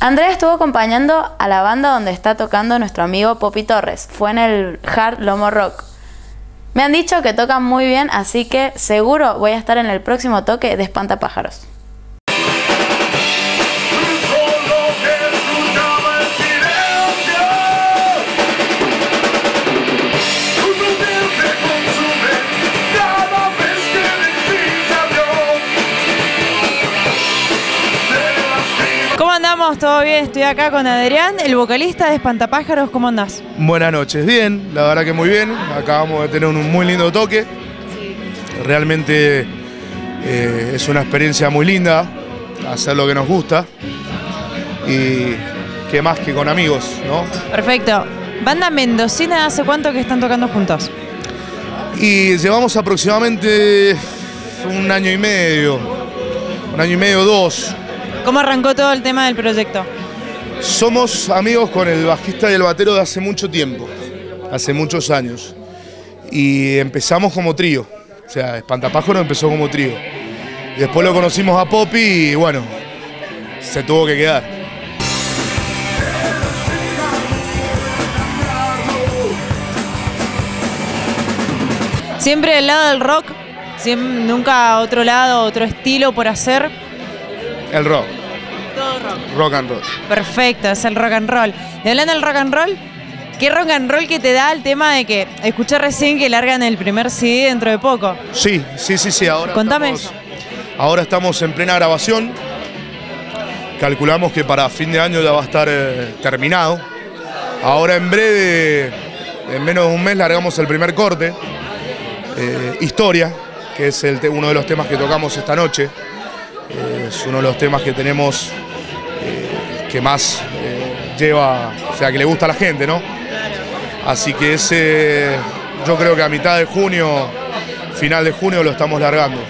Andrea estuvo acompañando a la banda donde está tocando nuestro amigo Poppy Torres. Fue en el Hard Lomo Rock. Me han dicho que tocan muy bien, así que seguro voy a estar en el próximo toque de Espantapájaros. ¿Cómo andamos? ¿Todo bien? Estoy acá con Adrián, el vocalista de Espantapájaros. ¿Cómo andás? Buenas noches, bien, la verdad que muy bien. Acabamos de tener un muy lindo toque. Realmente es una experiencia muy linda, hacer lo que nos gusta. Y qué más que con amigos, ¿no? Perfecto. Banda mendocina, ¿hace cuánto que están tocando juntos? Y llevamos aproximadamente un año y medio, dos. ¿Cómo arrancó todo el tema del proyecto? Somos amigos con el bajista y el batero de hace mucho tiempo, hace muchos años. Y empezamos como trío, o sea, Espantapájaros empezó como trío. Después lo conocimos a Poppy y bueno, se tuvo que quedar. ¿Siempre del lado del rock? ¿Nunca otro lado, otro estilo por hacer? El rock. Todo rock. Rock and roll. Perfecto, es el rock and roll. Y hablando del rock and roll, ¿qué rock and roll que te da el tema de que escuché recién que largan el primer CD dentro de poco? Sí. Ahora contame eso. Ahora estamos en plena grabación. Calculamos que para fin de año ya va a estar terminado. Ahora en breve, en menos de un mes, largamos el primer corte. Historia, que es uno de los temas que tocamos esta noche. Es uno de los temas que tenemos que más lleva, o sea, que le gusta a la gente, ¿no? Así que ese, yo creo que a mitad de junio, final de junio lo estamos largando.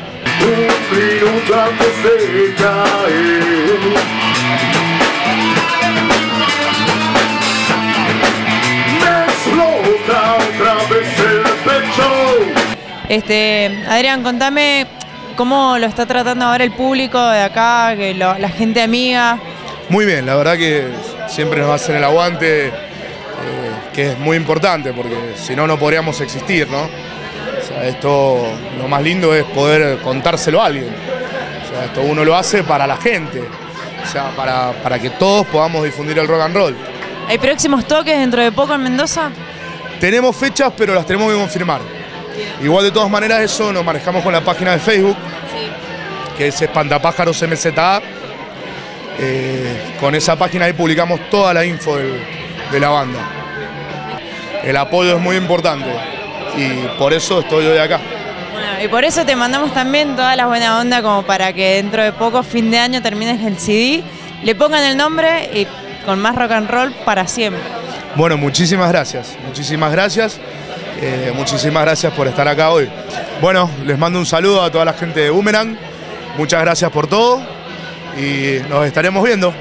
Adrián, contame cómo lo está tratando ahora el público de acá, que la gente amiga. Muy bien, la verdad que siempre nos hacen el aguante, que es muy importante, porque si no, no podríamos existir, ¿no? O sea, esto, lo más lindo es poder contárselo a alguien. O sea, esto uno lo hace para la gente, o sea, para que todos podamos difundir el rock and roll. ¿Hay próximos toques dentro de poco en Mendoza? Tenemos fechas, pero las tenemos que confirmar. Igual de todas maneras eso nos manejamos con la página de Facebook, que es Espantapájaros MZA. Con esa página ahí publicamos toda la info de la banda. El apoyo es muy importante y por eso estoy hoy acá. Bueno, y por eso te mandamos también toda la buena onda como para que dentro de poco, fin de año, termines el CD, le pongan el nombre y con más rock and roll para siempre. Bueno, muchísimas gracias. Muchísimas gracias por estar acá hoy. Bueno, les mando un saludo a toda la gente de Boomerang. Muchas gracias por todo y nos estaremos viendo.